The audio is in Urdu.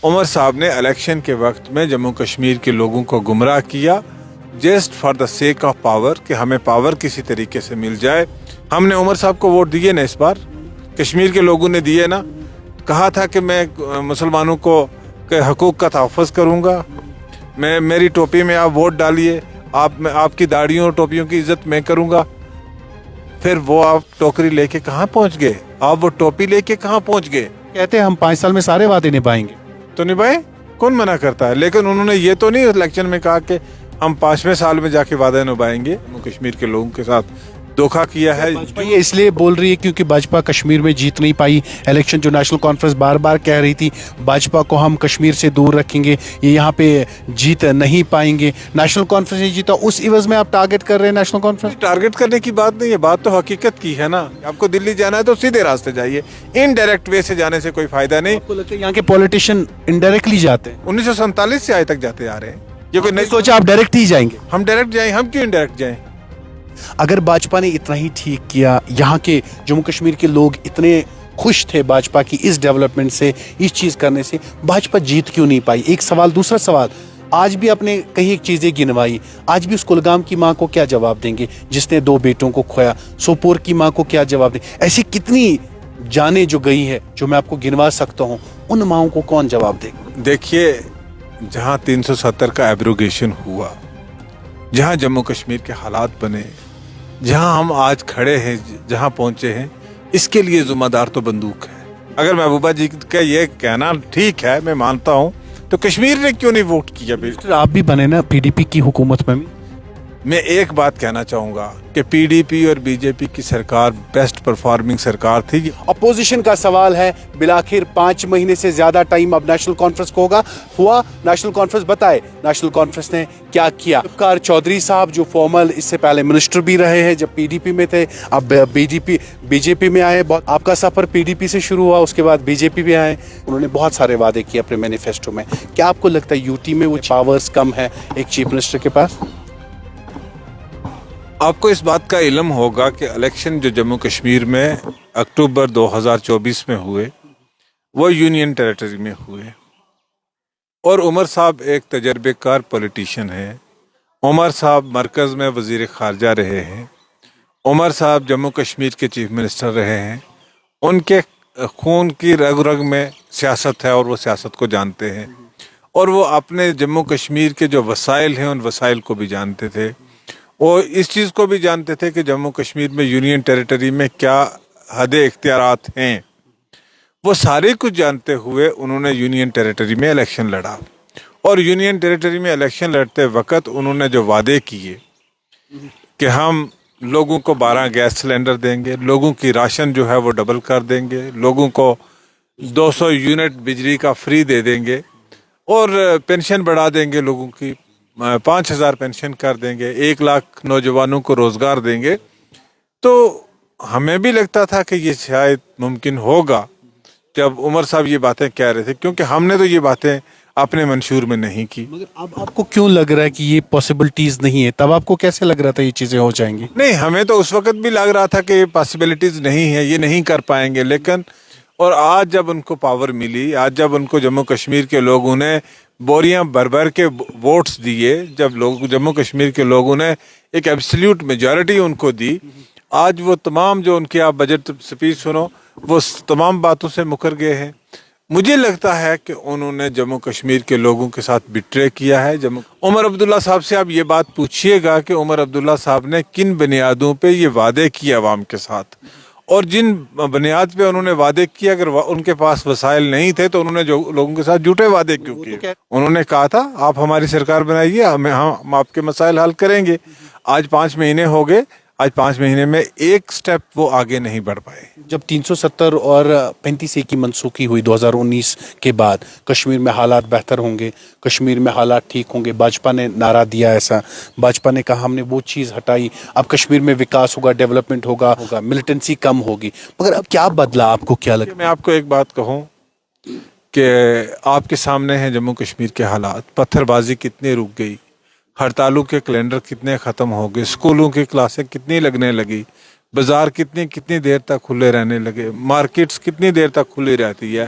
عمر صاحب نے الیکشن کے وقت میں جموں کشمیر کے لوگوں کو گمراہ کیا just for the sake of power کہ ہمیں پاور کسی طریقے سے مل جائے. ہم نے عمر صاحب کو ووٹ دیے نا, اس بار کشمیر کے لوگوں نے دیے نا. کہا تھا کہ میں مسلمانوں کو کے حقوق کا تحفظ کروں گا, میں میری ٹوپی میں آپ ووٹ ڈالیے, آپ کی داڑھیوں اور ٹوپیوں کی عزت میں کروں گا. پھر وہ آپ ٹوکری لے کے کہاں پہنچ گئے, آپ وہ ٹوپی لے کے کہاں پہنچ گئے. کہتے ہیں ہم 5 سال میں سارے وعدے نبھائیں گے. تو نبھائے, کون منع کرتا ہے. لیکن انہوں نے یہ تو نہیں الیکشن میں کہا کہ ہم 5ویں سال میں جا کے وعدے نبھائیں گے. کشمیر کے لوگوں کے ساتھ دھوکہ کیا ہے. یہ اس لیے بول رہی ہے کیونکہ بھاجپا کشمیر میں جیت نہیں پائی الیکشن. جو نیشنل کانفرنس بار بار کہہ رہی تھی بھاجپا کو ہم کشمیر سے دور رکھیں گے, یہ یہاں پہ جیت نہیں پائیں گے. نیشنل کانفرنس نہیں جیتا, اس عوض میں آپ ٹارگٹ کر رہے ہیں نیشنل کانفرنس. ٹارگٹ کرنے کی بات نہیں ہے, بات تو حقیقت کی ہے نا. آپ کو دلی جانا ہے تو سیدھے راستے جائیے, انڈائریکٹ وے سے جانے سے کوئی فائدہ نہیں. آپ کو لگتا ہے یہاں کے پولیٹیشین انڈائریکٹلی جاتے ہیں؟ 1947 سے آج تک جاتے آ رہے ہیں. یہ کوئی نہیں سوچا آپ ڈائریکٹ ہی جائیں گے. ہم ڈائریکٹ جائیں, ہم کیوں انڈائریکٹ جائیں. اگر بھاجپا نے اتنا ہی ٹھیک کیا, یہاں کے جموں کشمیر کے لوگ اتنے خوش تھے بھاجپا کی اس ڈیولپمنٹ سے, اس چیز کرنے سے, بھاجپا جیت کیوں نہیں پائی؟ ایک سوال. دوسرا سوال, آج بھی اپنے کئی ایک چیزیں گنوائی, آج بھی اس کلگام کی ماں کو کیا جواب دیں گے جس نے 2 بیٹوں کو کھویا؟ سوپور کی ماں کو کیا جواب دیں؟ ایسی کتنی جانیں جو گئی ہے جو میں آپ کو گنوا سکتا ہوں, ان ماؤں کو کون جواب دے گا؟ دیکھیے, جہاں 370 کا ایبروگیشن ہوا, جہاں جموں کشمیر کے حالات بنے, جہاں ہم آج کھڑے ہیں, جہاں پہنچے ہیں, اس کے لیے ذمہ دار تو بندوق ہے. اگر محبوبہ جی کا یہ کہنا ٹھیک ہے, میں مانتا ہوں, تو کشمیر نے کیوں نہیں ووٹ کیا؟ آپ بھی بنے نا پی ڈی پی کی حکومت میں. میں ایک بات کہنا چاہوں گا کہ پی ڈی پی اور بی جے پی کی سرکار بیسٹ پرفارمنگ سرکار تھی. اپوزیشن کا سوال ہے, بالآخر 5 مہینے سے زیادہ ٹائم اب نیشنل کانفرنس کو ہوا. نیشنل کانفرنس بتائے نیشنل کانفرنس نے کیا کیا. ابکار چودھری صاحب جو فارمل اس سے پہلے منسٹر بھی رہے ہیں, جب پی ڈی پی میں تھے, اب بی جے پی میں آئے. آپ کا سفر پی ڈی پی سے شروع ہوا, اس کے بعد بی جے پی میں آئے. انہوں نے بہت سارے وعدے کیے اپنے مینیفیسٹو میں. کیا آپ کو لگتا ہے یو ٹی میں وہ پاورز کم ہے ایک چیف منسٹر کے پاس؟ آپ کو اس بات کا علم ہوگا کہ الیکشن جو جموں کشمیر میں اکتوبر 2024 میں ہوئے, وہ یونین ٹیریٹری میں ہوئے. اور عمر صاحب ایک تجربے کار پولیٹیشین ہیں. عمر صاحب مرکز میں وزیر خارجہ رہے ہیں. عمر صاحب جموں کشمیر کے چیف منسٹر رہے ہیں. ان کے خون کی رگ رگ میں سیاست ہے اور وہ سیاست کو جانتے ہیں. اور وہ اپنے جموں کشمیر کے جو وسائل ہیں, ان وسائل کو بھی جانتے تھے. وہ اس چیز کو بھی جانتے تھے کہ جموں کشمیر میں یونین ٹیریٹری میں کیا حد اختیارات ہیں. وہ سارے کچھ جانتے ہوئے انہوں نے یونین ٹیریٹری میں الیکشن لڑا. اور یونین ٹیریٹری میں الیکشن لڑتے وقت انہوں نے جو وعدے کیے کہ ہم لوگوں کو 12 گیس سلنڈر دیں گے, لوگوں کی راشن جو ہے وہ ڈبل کر دیں گے, لوگوں کو 200 یونٹ بجلی کا فری دے دیں گے, اور پینشن بڑھا دیں گے, لوگوں کی 5000 پینشن کر دیں گے, 1 لاکھ نوجوانوں کو روزگار دیں گے. تو ہمیں بھی لگتا تھا کہ یہ شاید ممکن ہوگا جب عمر صاحب یہ باتیں کہہ رہے تھے, کیونکہ ہم نے تو یہ باتیں اپنے منشور میں نہیں کی. مگر اب آپ کو کیوں لگ رہا ہے کہ یہ پاسبلٹیز نہیں ہے؟ تب آپ کو کیسے لگ رہا تھا یہ چیزیں ہو جائیں گی؟ نہیں, ہمیں تو اس وقت بھی لگ رہا تھا کہ یہ پاسبلٹیز نہیں ہے, یہ نہیں کر پائیں گے. لیکن اور آج جب ان کو پاور ملی, آج جب ان کو جموں کشمیر کے لوگوں نے بوریاں بھر بھر کے ووٹس دیے, جب جموں کشمیر کے لوگوں نے ایک ایبسلیوٹ میجورٹی ان کو دی, آج وہ تمام جو ان کی آپ بجٹ سپیچ سنو, وہ تمام باتوں سے مکر گئے ہیں. مجھے لگتا ہے کہ انہوں نے جموں کشمیر کے لوگوں کے ساتھ بٹرے کیا ہے. عمر عبداللہ صاحب سے آپ یہ بات پوچھیے گا کہ عمر عبداللہ صاحب نے کن بنیادوں پہ یہ وعدے کیے عوام کے ساتھ, اور جن بنیاد پہ انہوں نے وعدے کیے, اگر ان کے پاس وسائل نہیں تھے تو انہوں نے جو لوگوں کے ساتھ جھوٹے وعدے کیوں کیے؟ انہوں نے کہا تھا آپ ہماری سرکار بنائیے, ہم آپ کے مسائل حل کریں گے. آج 5 مہینے ہو گئے, آج 5 مہینے میں ایک سٹیپ وہ آگے نہیں بڑھ پائے. جب 370 اور 35A کی منسوخی ہوئی 2019 کے بعد, کشمیر میں حالات بہتر ہوں گے, کشمیر میں حالات ٹھیک ہوں گے, بھاجپا نے نعرہ دیا ایسا, بھاجپا نے کہا ہم نے وہ چیز ہٹائی, اب کشمیر میں وکاس ہوگا, ڈیولپمنٹ ہوگا, ملٹنسی کم ہوگی. مگر اب کیا بدلا؟ آپ کو کیا لگتا ہے؟ میں آپ کو ایک بات کہوں کہ آپ کے سامنے ہیں جموں کشمیر کے حالات. پتھر بازی کتنی رک گئی, ہڑتالوں کے کیلنڈر کتنے ختم ہو گئے, اسکولوں کی کلاسیں کتنی لگنے لگی, بازار کتنی دیر تک کھلے رہنے لگے, مارکیٹس کتنی دیر تک کھلی رہتی ہے,